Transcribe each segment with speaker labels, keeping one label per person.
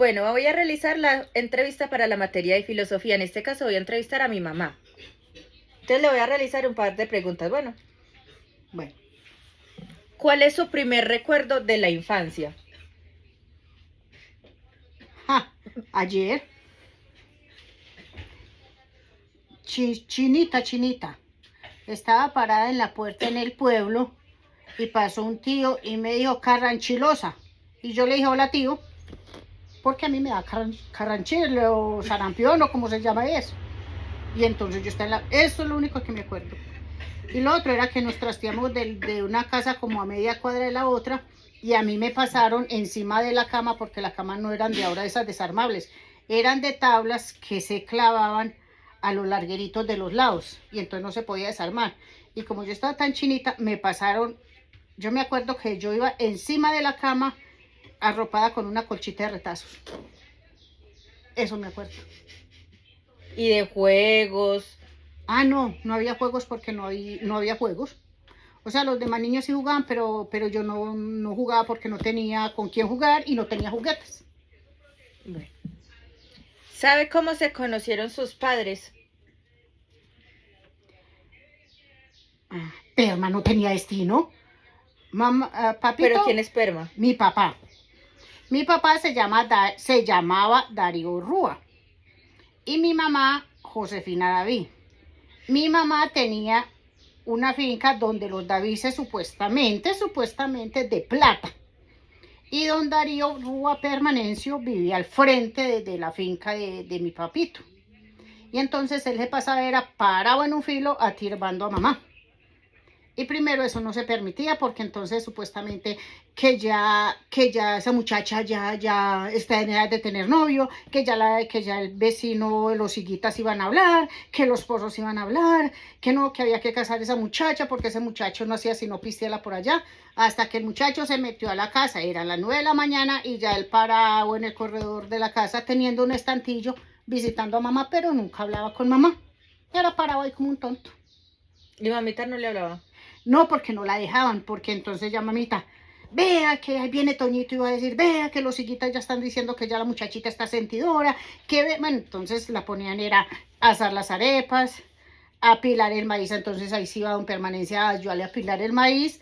Speaker 1: Bueno, voy a realizar la entrevista para la materia de filosofía. En este caso voy a entrevistar a mi mamá. Entonces le voy a realizar un par de preguntas. Bueno,
Speaker 2: Bueno,
Speaker 1: ¿cuál es su primer recuerdo de la infancia?
Speaker 2: ayer, chinita, estaba parada en la puerta en el pueblo y pasó un tío y me dijo carranchilosa. Y yo le dije, hola tío, porque a mí me da carranchile o sarampión o como se llama eso. Y entonces yo estaba en la... Eso es lo único que me acuerdo. Y lo otro era que nos trasteamos de una casa como a media cuadra de la otra y a mí me pasaron encima de la cama porque las camas no eran de ahora esas desarmables, eran de tablas que se clavaban a los largueritos de los lados y entonces no se podía desarmar. Y como yo estaba tan chinita, me pasaron, yo me acuerdo que yo iba encima de la cama arropada con una colchita de retazos. Eso me acuerdo.
Speaker 1: ¿Y de juegos?
Speaker 2: No había juegos porque no había juegos. O sea, los demás niños sí jugaban, pero yo no jugaba porque no tenía con quién jugar y no tenía juguetes.
Speaker 1: Bueno. ¿Sabe cómo se conocieron sus padres?
Speaker 2: Perma no tenía destino. Mamá,
Speaker 1: ¿Pero
Speaker 2: papito,
Speaker 1: quién esperma?
Speaker 2: mi papá. Mi papá se llamaba Darío Rúa y mi mamá Josefina David. Mi mamá tenía una finca donde los Davises supuestamente de plata. Y don Darío Rúa Permanencio vivía al frente de la finca de mi papito. Y entonces él se pasaba, era parado en un filo, atirbando a mamá. Y primero eso no se permitía porque entonces supuestamente que ya esa muchacha ya está en edad de tener novio, que ya el vecino, los higuitas iban a hablar, que los pozos iban a hablar, que no, que había que casar a esa muchacha porque ese muchacho no hacía sino pistearla por allá, hasta que el muchacho se metió a la casa, eran las 9 de la mañana y ya él parado en el corredor de la casa teniendo un estantillo visitando a mamá, pero nunca hablaba con mamá, era parado ahí como un tonto.
Speaker 1: ¿Y mamita no le hablaba?
Speaker 2: No, porque no la dejaban, porque entonces ya mamita, vea que ahí viene Toñito, iba a decir, vea que los higuitas ya están diciendo que ya la muchachita está sentidora, bueno, entonces la ponían era a asar las arepas, a apilar el maíz, entonces ahí sí iba don Permanencia a ayudarle a apilar el maíz,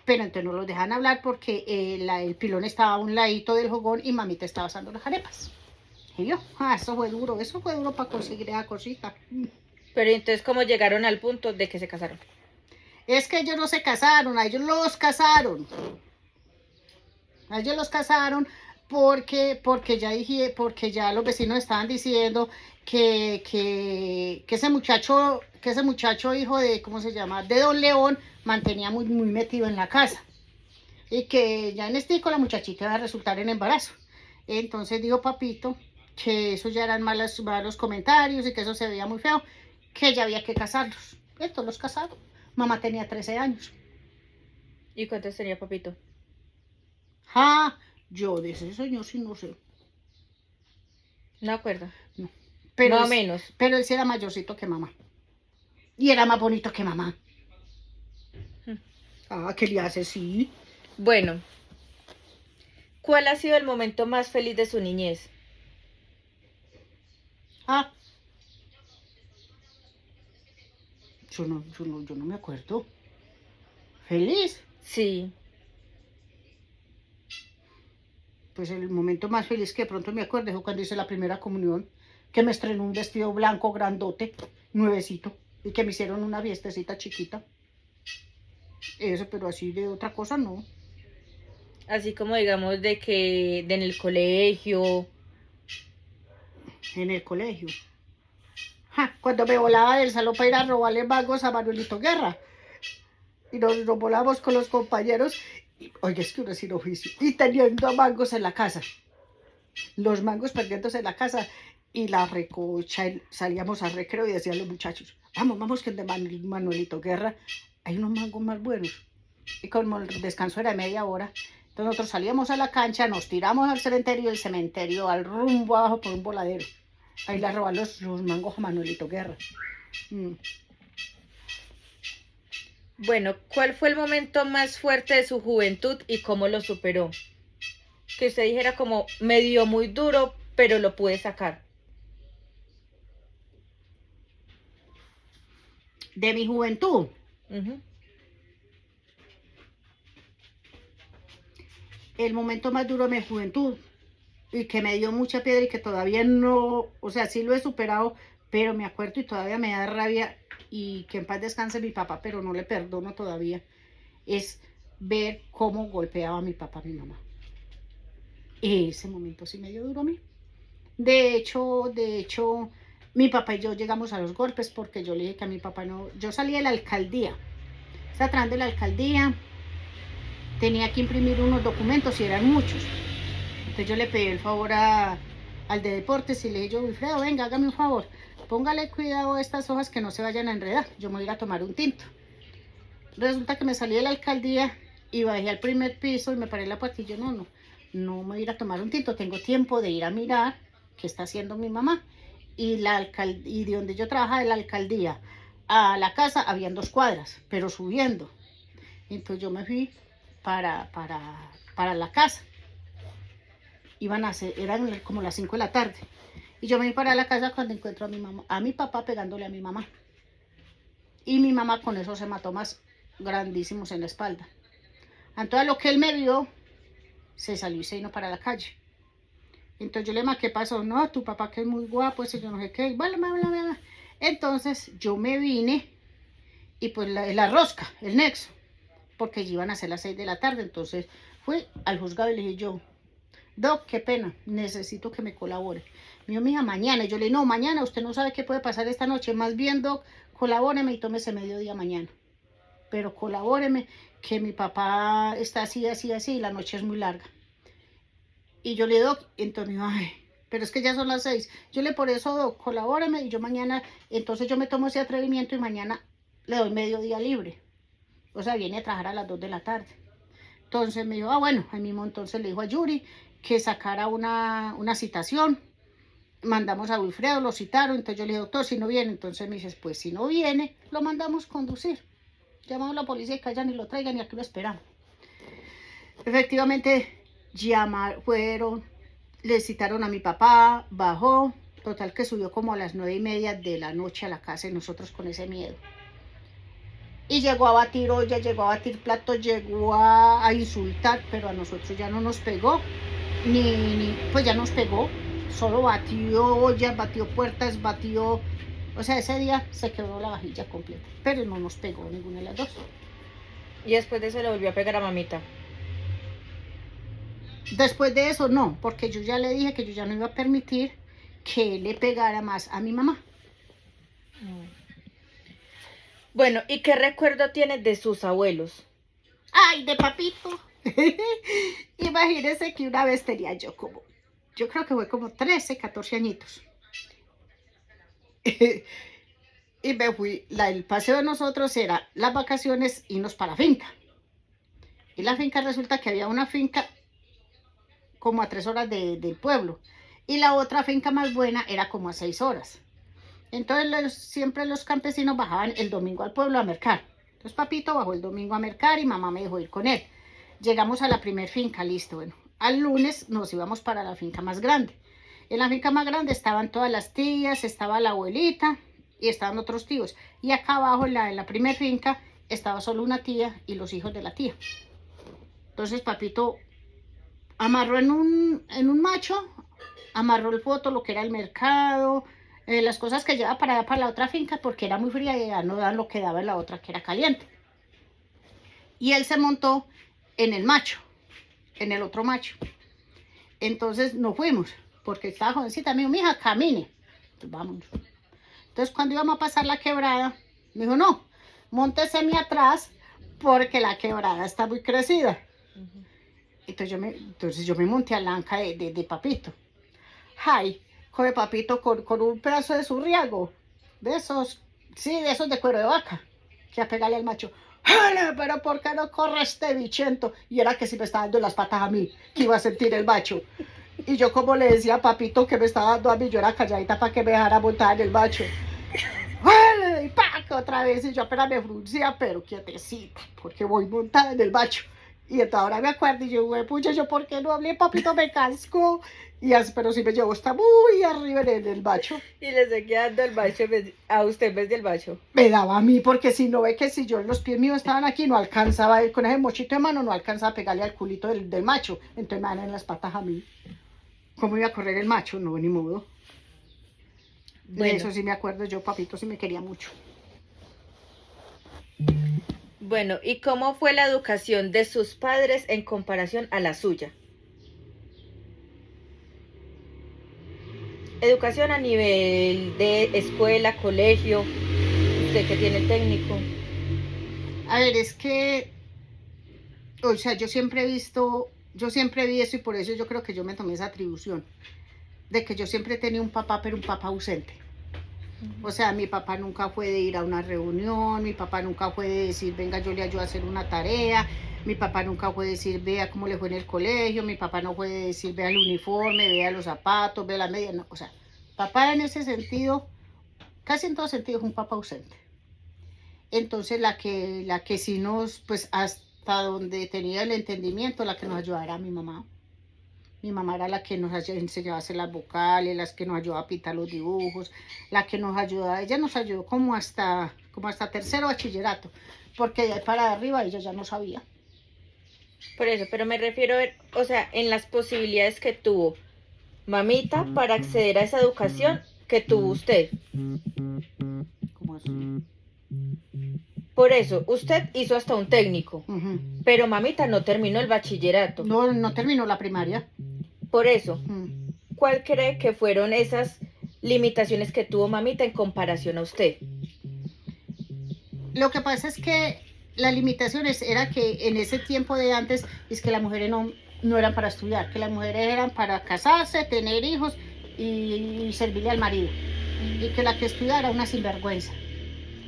Speaker 2: pero entonces no los dejan hablar porque el pilón estaba a un ladito del jogón y mamita estaba asando las arepas. Y yo, eso fue duro para conseguir esa cosita.
Speaker 1: Pero entonces, ¿cómo llegaron al punto de que se casaron?
Speaker 2: Es que ellos no se casaron, a ellos los casaron. A ellos los casaron porque ya los vecinos estaban diciendo que ese muchacho hijo de, ¿cómo se llama? De Don León, mantenía muy metido en la casa. Y que ya en estico la muchachita iba a resultar en embarazo. Entonces dijo papito que eso ya eran malos comentarios y que eso se veía muy feo, que ya había que casarlos. Entonces los casaron. Mamá tenía 13 años.
Speaker 1: ¿Y cuántos tenía papito?
Speaker 2: Yo de ese señor sí no sé.
Speaker 1: No acuerdo.
Speaker 2: No.
Speaker 1: Más o menos.
Speaker 2: Pero él sí era mayorcito que mamá. Y era más bonito que mamá. ¿Qué le hace? Sí.
Speaker 1: Bueno, ¿cuál ha sido el momento más feliz de su niñez?
Speaker 2: Ah, yo no me acuerdo. ¿Feliz?
Speaker 1: Sí.
Speaker 2: Pues el momento más feliz que de pronto me acuerdo fue cuando hice la primera comunión, que me estrenó un vestido blanco grandote, nuevecito, y que me hicieron una fiestecita chiquita. Eso, pero así de otra cosa no.
Speaker 1: Así como digamos de que en el colegio.
Speaker 2: En el colegio. Cuando me volaba del salón para ir a robarle mangos a Manuelito Guerra. Y nos volamos con los compañeros. Y, oye, es que uno sin oficio. Y teniendo mangos en la casa. Los mangos perdiéndose en la casa. Y la recocha, salíamos al recreo y decían los muchachos, vamos, que de Manuelito Guerra hay unos mangos más buenos. Y como el descanso era de media hora, entonces nosotros salíamos a la cancha, nos tiramos al cementerio y el cementerio al rumbo abajo por un voladero. Ahí le roban los mangos a Manuelito Guerra.
Speaker 1: Bueno, ¿cuál fue el momento más fuerte de su juventud y cómo lo superó? Que usted dijera como, me dio muy duro, pero lo pude sacar.
Speaker 2: De mi juventud.
Speaker 1: Ujú.
Speaker 2: El momento más duro de mi juventud y que me dio mucha piedra y que todavía no, o sea, sí lo he superado, pero me acuerdo y todavía me da rabia y que en paz descanse mi papá, pero no le perdono todavía, es ver cómo golpeaba a mi papá a mi mamá. Ese momento sí me dio duro a mí. De hecho, mi papá y yo llegamos a los golpes porque yo le dije que a mi papá no, yo salí de la alcaldía, estaba trabajando de la alcaldía, tenía que imprimir unos documentos y eran muchos. Entonces yo le pedí el favor al de deportes y le dije yo, Wilfredo, venga, hágame un favor, póngale cuidado a estas hojas que no se vayan a enredar, yo me voy a ir a tomar un tinto. Resulta que me salí de la alcaldía y bajé al primer piso y me paré en la puerta y yo no me voy a ir a tomar un tinto, tengo tiempo de ir a mirar qué está haciendo mi mamá. Y de donde yo trabajaba de la alcaldía a la casa habían 2 cuadras, pero subiendo. Entonces yo me fui para la casa. Eran como las 5 de la tarde. Y yo me fui para la casa cuando encuentro a mi mamá, a mi papá pegándole a mi mamá. Y mi mamá con esos hematomas grandísimos en la espalda. Entonces lo que él me vio, se salió y se vino para la calle. Entonces yo le dije, ¿qué pasó? No, tu papá que es muy guapo, ese yo no sé qué. Bla, bla, bla, bla. Entonces yo me vine y pues la rosca, el nexo, porque ya iban a ser las 6 de la tarde. Entonces fui al juzgado y le dije yo, Doc, qué pena, necesito que me colabore. Me dijo, mija, mañana. Y yo le dije, no, mañana, usted no sabe qué puede pasar esta noche. Más bien, Doc, colabóreme y tómese mediodía mañana. Pero colabóreme, que mi papá está así, así, así, y la noche es muy larga. Y yo le digo, entonces, ay, pero es que ya son las 6. Yo le por eso, Doc, colabóreme y yo mañana, entonces yo me tomo ese atrevimiento y mañana le doy mediodía libre. O sea, viene a trabajar a las 2 de la tarde. Entonces me dijo, bueno, ahí mismo entonces le dijo a Yuri que sacara una citación. Mandamos a Wilfredo, lo citaron, entonces yo le dije, doctor, si no viene, entonces me dice, pues si no viene, lo mandamos conducir. Llamamos a la policía y callan y lo traigan y aquí lo esperamos. Efectivamente, fueron, le citaron a mi papá, bajó, total que subió como a las 9:30 de la noche a la casa y nosotros con ese miedo. Y llegó a batir olla, llegó a batir platos, llegó a insultar, pero a nosotros ya no nos pegó, pues ya nos pegó, solo batió ollas, batió puertas, batió, o sea, ese día se quebró la vajilla completa, pero no nos pegó ninguna de las dos.
Speaker 1: Y después de eso le volvió a pegar a mamita.
Speaker 2: Después de eso no, porque yo ya le dije que yo ya no iba a permitir que le pegara más a mi mamá.
Speaker 1: Bueno, ¿y qué recuerdo tiene de sus abuelos?
Speaker 2: Ay, de papito. Imagínense que una vez tenía yo creo que fue como 13, 14 añitos. Y me fui, el paseo de nosotros era las vacaciones, irnos para la finca. Y la finca resulta que había una finca como a 3 horas del pueblo. Y la otra finca más buena era como a 6 horas. Entonces siempre los campesinos bajaban el domingo al pueblo a mercar. Entonces papito bajó el domingo a mercar y mamá me dejó ir con él. Llegamos a la primer finca, listo, bueno. Al lunes nos íbamos para la finca más grande. En la finca más grande estaban todas las tías, estaba la abuelita y estaban otros tíos. Y acá abajo en la primer finca estaba solo una tía y los hijos de la tía. Entonces papito amarró en un macho, amarró el foto, lo que era el mercado, las cosas que llevaba para allá para la otra finca porque era muy fría y ya no daban lo que daba en la otra que era caliente. Y él se montó en el macho, en el otro macho. Entonces nos fuimos, porque estaba jovencita, me dijo, mija, camine. Pues vámonos. Entonces cuando íbamos a pasar la quebrada, me dijo, no, móntese atrás porque la quebrada está muy crecida. Uh-huh. Entonces yo me monté a la anca de papito. Ay, joder, papito, con un pedazo de surriago, de esos de cuero de vaca, que a pegarle al macho. ¡Jale, pero por qué no corre este bichento! Y era que si me estaba dando las patas a mí, que iba a sentir el macho. Y yo como le decía a papito que me estaba dando a mí, yo era calladita para que me dejara montar en el macho. ¡Jale! Y ¡pac! Otra vez, y yo apenas me fruncía, pero quietecita, porque voy montada en el macho. Y entonces ahora me acuerdo y yo, güey, pucha, yo por qué no hablé, papito, me casco. Y así, pero sí me llevó hasta muy arriba en el bacho.
Speaker 1: Y le seguía dando el bacho a usted en vez del bacho.
Speaker 2: Me daba a mí, porque si no ve que si yo los pies míos estaban aquí, no alcanzaba, con ese mochito de mano, no alcanzaba a pegarle al culito del macho. Entonces me dan en las patas a mí. ¿Cómo iba a correr el macho? No, ni modo. De
Speaker 1: Bueno,
Speaker 2: eso sí me acuerdo yo, papito, sí me quería mucho.
Speaker 1: bueno, ¿y cómo fue la educación de sus padres en comparación a la suya? Educación a nivel de escuela, colegio, usted que tiene el técnico.
Speaker 2: A ver, es que, o sea, yo siempre vi eso y por eso yo creo que yo me tomé esa atribución. De que yo siempre tenía un papá, pero un papá ausente. O sea, mi papá nunca fue de ir a una reunión, mi papá nunca fue de decir, venga, yo le ayudo a hacer una tarea, mi papá nunca fue de decir, vea cómo le fue en el colegio, mi papá no fue de decir, vea el uniforme, vea los zapatos, vea la media, no, o sea, papá en ese sentido, casi en todo sentido es un papá ausente. Entonces la que sí nos, pues hasta donde tenía el entendimiento, la que nos ayudaba era mi mamá. Mi mamá era la que nos enseñaba a hacer las vocales, las que nos ayudaba a pintar los dibujos, la que nos ayudaba, ella nos ayudó como hasta tercero bachillerato, porque de ahí para arriba ella ya no sabía.
Speaker 1: Por eso, pero me refiero a ver, o sea, en las posibilidades que tuvo mamita para acceder a esa educación que tuvo usted.
Speaker 2: ¿Cómo así?
Speaker 1: Por eso, usted hizo hasta un técnico,
Speaker 2: Ujú.
Speaker 1: pero mamita no terminó el bachillerato.
Speaker 2: No, no terminó la primaria.
Speaker 1: Por eso,
Speaker 2: Mm.
Speaker 1: ¿cuál cree que fueron esas limitaciones que tuvo mamita en comparación a usted?
Speaker 2: Lo que pasa es que las limitaciones era que en ese tiempo de antes es que las mujeres no eran para estudiar, que las mujeres eran para casarse, tener hijos y servirle al marido. Y que la que estudiara era una sinvergüenza.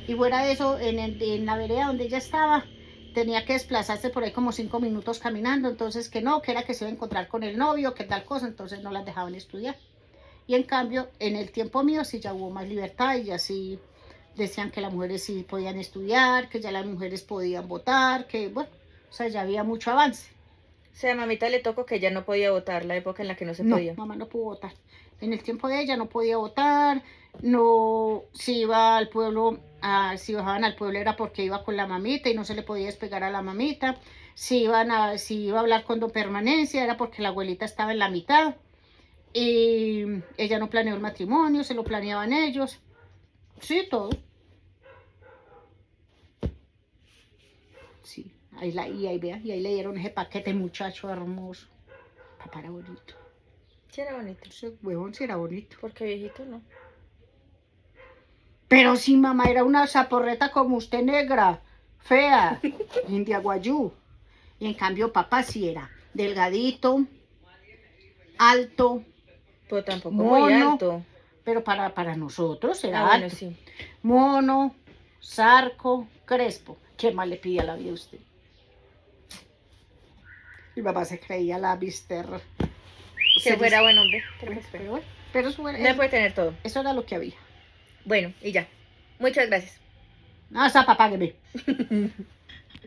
Speaker 2: Y fuera de eso, en la vereda donde ella estaba, tenía que desplazarse por ahí como 5 minutos caminando, entonces que no, que era que se iba a encontrar con el novio, que tal cosa, entonces no las dejaban estudiar. Y en cambio, en el tiempo mío sí ya hubo más libertad y ya sí decían que las mujeres sí podían estudiar, que ya las mujeres podían votar, que bueno, o sea, ya había mucho avance.
Speaker 1: O sea, a mamita le tocó que ya no podía votar, la época en la que no se
Speaker 2: No,
Speaker 1: podía.
Speaker 2: mamá no pudo votar. En el tiempo de ella no podía votar, no, si iba al pueblo, si bajaban al pueblo era porque iba con la mamita y no se le podía despegar a la mamita. Si iba a hablar con don Permanencia era porque la abuelita estaba en la mitad. Y ella no planeó el matrimonio, se lo planeaban ellos. Sí, todo. Sí, y ahí le dieron ese paquete, muchacho hermoso. Papá era bonito.
Speaker 1: Sí, era bonito.
Speaker 2: Ese huevón sí era bonito.
Speaker 1: Porque viejito no.
Speaker 2: Pero si mamá era una zaporreta como usted, negra, fea, india guayú. Y en cambio papá sí era delgadito, alto,
Speaker 1: Pero tampoco
Speaker 2: mono,
Speaker 1: muy alto.
Speaker 2: pero para nosotros era
Speaker 1: Bueno,
Speaker 2: alto.
Speaker 1: sí.
Speaker 2: Mono, zarco, crespo. ¿Qué más le pide a la vida a usted? Mi papá se creía la mister.
Speaker 1: Que fuera buen hombre. Pero pues,
Speaker 2: Pero bueno, pero
Speaker 1: no puede tener todo.
Speaker 2: eso era lo que había.
Speaker 1: Bueno, y ya. Muchas gracias.
Speaker 2: No, esa papá que ve.